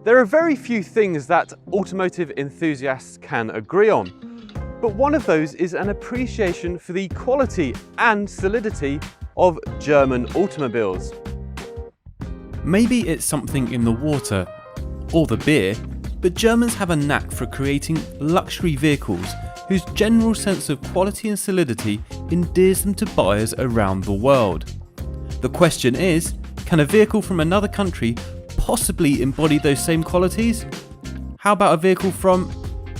There are very few things that automotive enthusiasts can agree on, but one of those is an appreciation for the quality and solidity of German automobiles. Maybe it's something in the water or the beer, but Germans have a knack for creating luxury vehicles whose general sense of quality and solidity endears them to buyers around the world. The question is, can a vehicle from another country possibly embody those same qualities? How about a vehicle from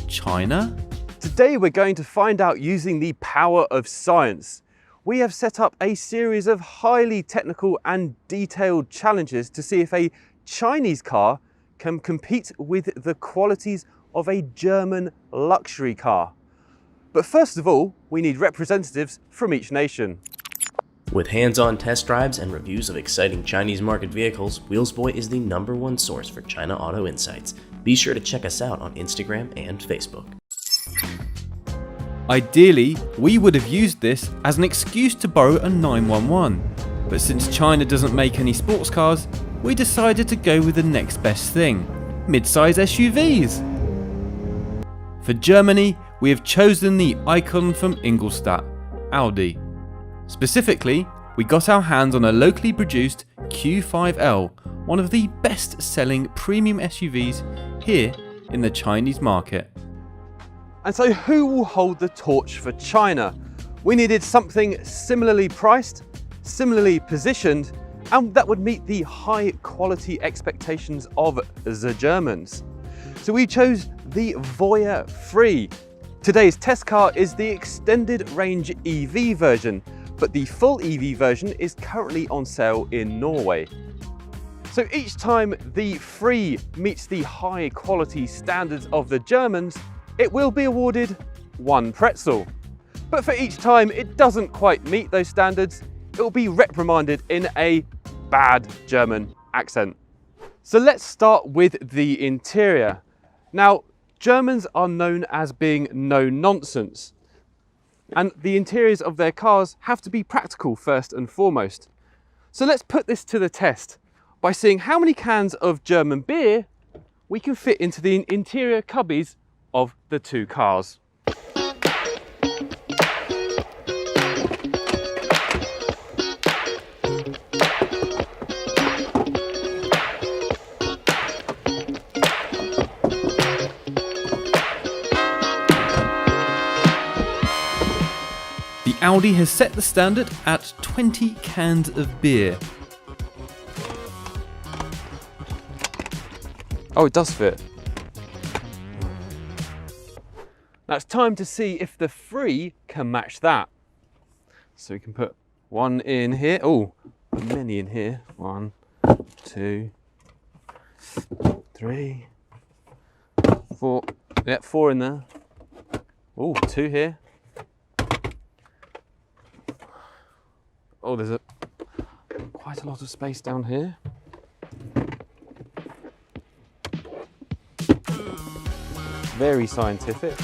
China? Today we're going to find out using the power of science. We have set up a series of highly technical and detailed challenges to see if a Chinese car can compete with the qualities of a German luxury car. But first of all, we need representatives from each nation. With hands-on test drives and reviews of exciting Chinese market vehicles, Wheelsboy is the #1 source for China auto insights. Be sure to check us out on Instagram and Facebook. Ideally, we would have used this as an excuse to borrow a 911, but since China doesn't make any sports cars, we decided to go with the next best thing, mid-size SUVs. For Germany, we have chosen the icon from Ingolstadt, Audi. Specifically, we got our hands on a locally produced Q5L, one of the best-selling premium SUVs here in the Chinese market. And so who will hold the torch for China? We needed something similarly priced, similarly positioned, and that would meet the high quality expectations of the Germans. So we chose the Voyah 3. Today's test car is the extended range EV version, but the full EV version is currently on sale in Norway. So each time the 3 meets the high quality standards of the Germans, it will be awarded 1 pretzel. But for each time it doesn't quite meet those standards, it will be reprimanded in a bad German accent. So let's start with the interior. Now, Germans are known as being no nonsense, and the interiors of their cars have to be practical first and foremost. So let's put this to the test by seeing how many cans of German beer we can fit into the interior cubbies of the 2 cars. The Audi has set the standard at 20 cans of beer. Oh, it does fit. Now it's time to see if the 3 can match that. So we can put 1 in here. Oh, many in here. 1, 2, 3, 4. Yeah, 4 in there. Oh, 2 here. Oh, there's quite a lot of space down here. Very scientific.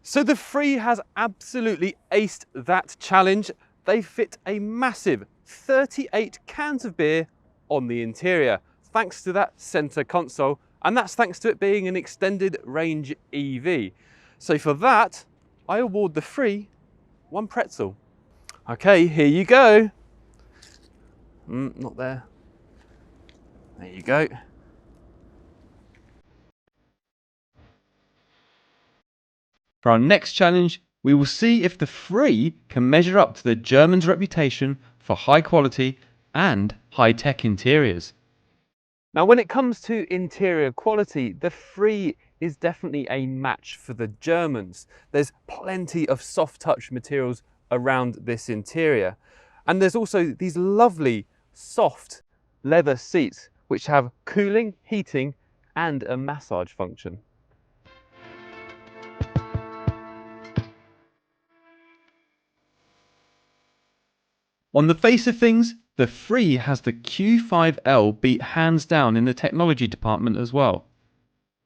So the 3 has absolutely aced that challenge. They fit a massive 38 cans of beer on the interior, thanks to that center console, and that's thanks to it being an extended range EV. So for that, I award the 3 1 pretzel. Okay, here you go. Not there. There you go. For our next challenge, we will see if the 3 can measure up to the Germans' reputation for high quality and high-tech interiors. Now, when it comes to interior quality, the 3 is definitely a match for the Germans. There's plenty of soft touch materials around this interior. And there's also these lovely soft leather seats which have cooling, heating and a massage function. On the face of things, the 3 has the Q5L beat hands down in the technology department as well.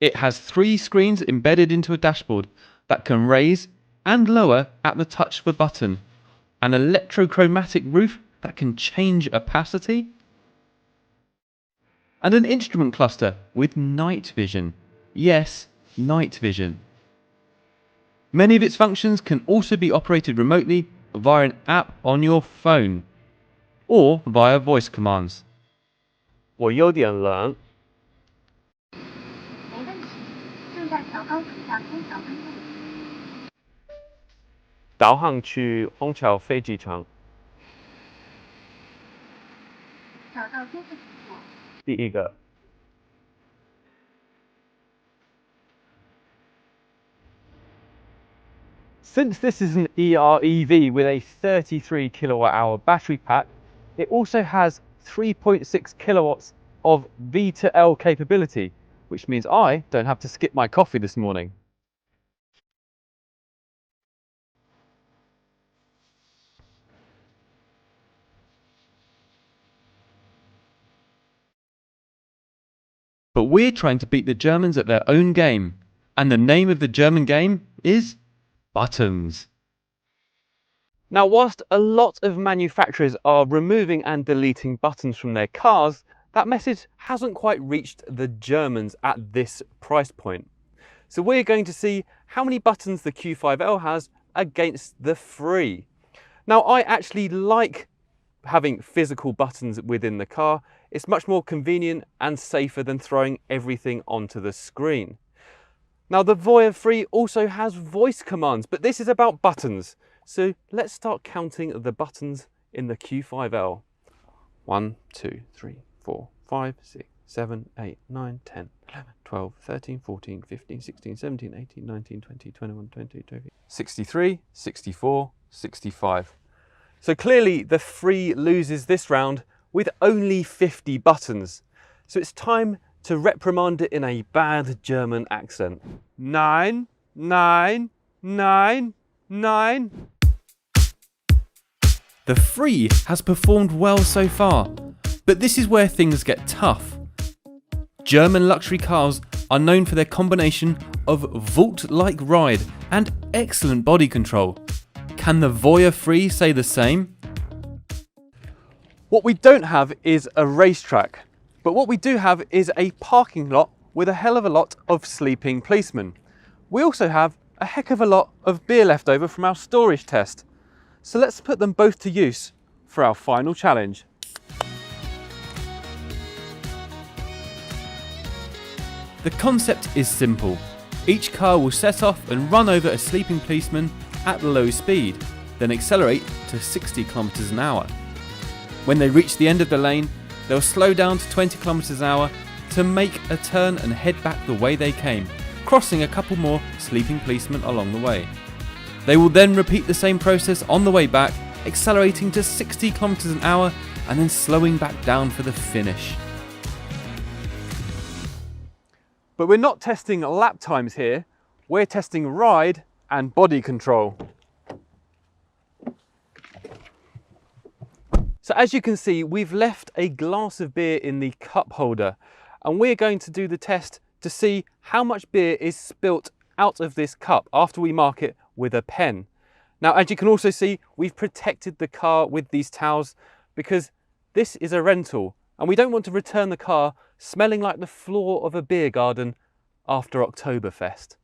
It has 3 screens embedded into a dashboard that can raise and lower at the touch of a button, an electrochromatic roof that can change opacity, and an instrument cluster with night vision. Yes, night vision. Many of its functions can also be operated remotely via an app on your phone or via voice commands. 我有点冷。没问题，正在调高主向空调温度。导航去虹桥飞机场。找到监视场所。第一个。Since this is an EREV with a 33 kilowatt hour battery pack, it also has 3.6 kilowatts of V to L capability, which means I don't have to skip my coffee this morning. But we're trying to beat the Germans at their own game, and the name of the German game is buttons. Now, whilst a lot of manufacturers are removing and deleting buttons from their cars, that message hasn't quite reached the Germans at this price point. So we're going to see how many buttons the Q5L has against the free. Now, I actually like having physical buttons within the car. It's much more convenient and safer than throwing everything onto the screen. Now, the Voyah 3 also has voice commands, but this is about buttons. So let's start counting the buttons in the Q5L. 1, 2, 3, 4, 5, 6, 7, 8, 9, 10, 11, 12, 13, 14, 15, 16, 17, 18, 19, 20, 21, 22, 23, 63, 64, 65. So clearly the 3 loses this round with only 50 buttons. So it's time to reprimand it in a bad German accent. 9, 9, 9, 9. The free has performed well so far, but this is where things get tough. German luxury cars are known for their combination of vault-like ride and excellent body control. Can the Voyah 3 say the same? What we don't have is a racetrack, but what we do have is a parking lot with a hell of a lot of sleeping policemen. We also have a heck of a lot of beer left over from our storage test. So let's put them both to use for our final challenge. The concept is simple. Each car will set off and run over a sleeping policeman at low speed, then accelerate to 60 km an hour. When they reach the end of the lane, they'll slow down to 20 km an hour to make a turn and head back the way they came, crossing a couple more sleeping policemen along the way. They will then repeat the same process on the way back, accelerating to 60 km an hour and then slowing back down for the finish. But we're not testing lap times here, we're testing ride and body control. So as you can see, we've left a glass of beer in the cup holder, and we're going to do the test to see how much beer is spilt out of this cup after we mark it with a pen. Now, as you can also see, we've protected the car with these towels because this is a rental and we don't want to return the car smelling like the floor of a beer garden after Oktoberfest.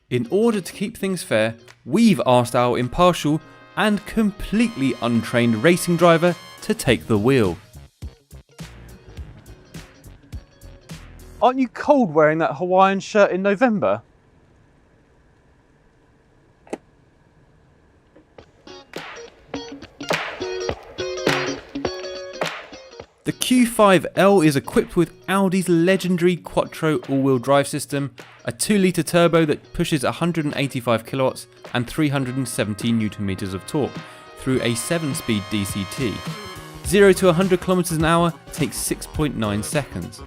In order to keep things fair, we've asked our impartial and completely untrained racing driver to take the wheel. Aren't you cold wearing that Hawaiian shirt in November? The Q5L is equipped with Audi's legendary Quattro all-wheel drive system, a 2-litre turbo that pushes 185 kilowatts and 370 Newton meters of torque through a 7-speed DCT. 0 to 100 kilometers an hour takes 6.9 seconds.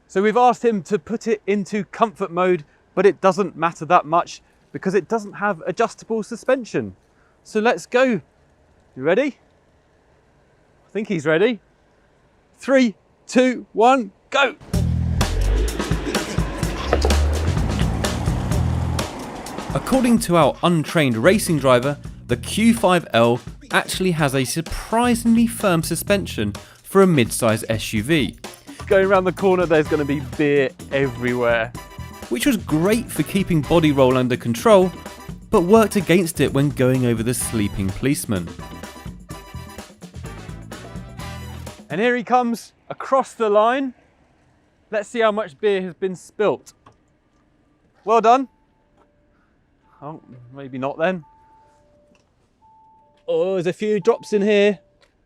So we've asked him to put it into comfort mode, but it doesn't matter that much because it doesn't have adjustable suspension. So let's go. You ready? I think he's ready. 3, 2, 1, go! According to our untrained racing driver, the Q5L actually has a surprisingly firm suspension for a mid-size SUV, Going around the corner, there's going to be beer everywhere. which was great for keeping body roll under control, but worked against it when going over the sleeping policeman. And here he comes across the line. Let's see how much beer has been spilt. Well done. Oh, maybe not then. Oh, there's a few drops in here.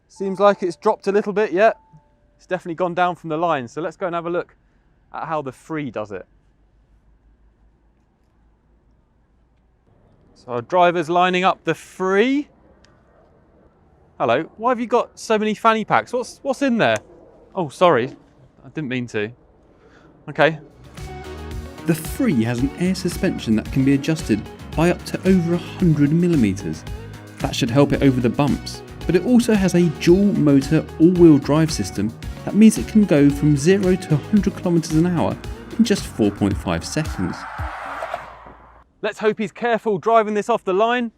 Seems like it's dropped a little bit, yeah. It's definitely gone down from the line. So let's go and have a look at how the Free does it. So our driver's lining up the Free. Hello, why have you got so many fanny packs? What's in there? Oh, sorry, I didn't mean to. Okay. The Free has an air suspension that can be adjusted by up to over 100mm. That should help it over the bumps, but it also has a dual motor all-wheel drive system that means it can go from 0 to 100 km an hour in just 4.5 seconds. Let's hope he's careful driving this off the line.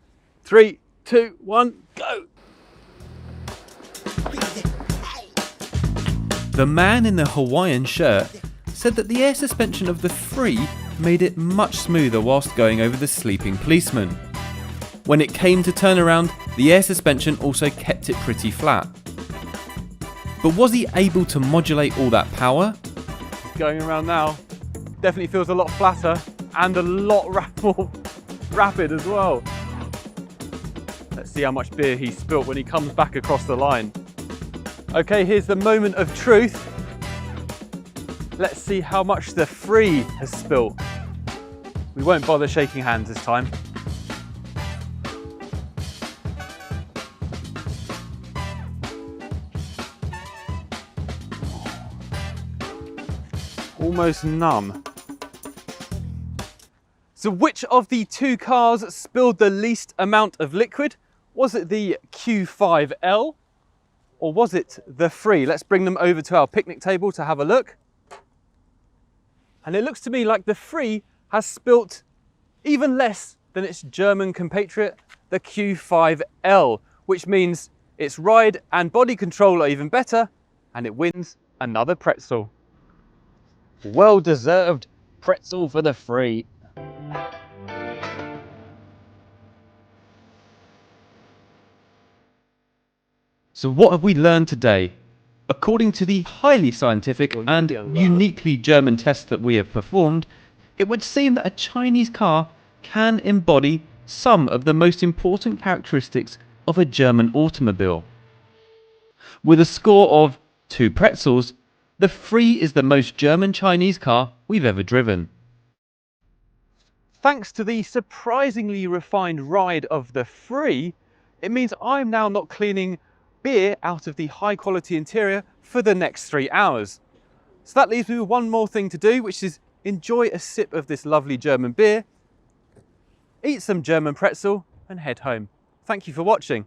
3, 2, 1, go! The man in the Hawaiian shirt said that the air suspension of the Free made it much smoother whilst going over the sleeping policeman. When it came to turnaround, the air suspension also kept it pretty flat. But was he able to modulate all that power? Going around now, definitely feels a lot flatter and a lot more rapid as well. Let's see how much beer he spilt when he comes back across the line. Okay, here's the moment of truth. Let's see how much the Free has spilt. We won't bother shaking hands this time. Almost none. So which of the two cars spilled the least amount of liquid? Was it the Q5L or was it the Free? Let's bring them over to our picnic table to have a look. And it looks to me like the Free has spilt even less than its German compatriot, the Q5L, which means its ride and body control are even better and it wins another pretzel. Well deserved pretzel for the Free. So what have we learned today? According to the highly scientific and uniquely German tests that we have performed, it would seem that a Chinese car can embody some of the most important characteristics of a German automobile. With a score of 2 pretzels, the Free is the most German Chinese car we've ever driven. Thanks to the surprisingly refined ride of the Free, it means I'm now not cleaning beer out of the high quality interior for the next 3 hours. So that leaves me with one more thing to do, which is enjoy a sip of this lovely German beer, eat some German pretzel and head home. Thank you for watching.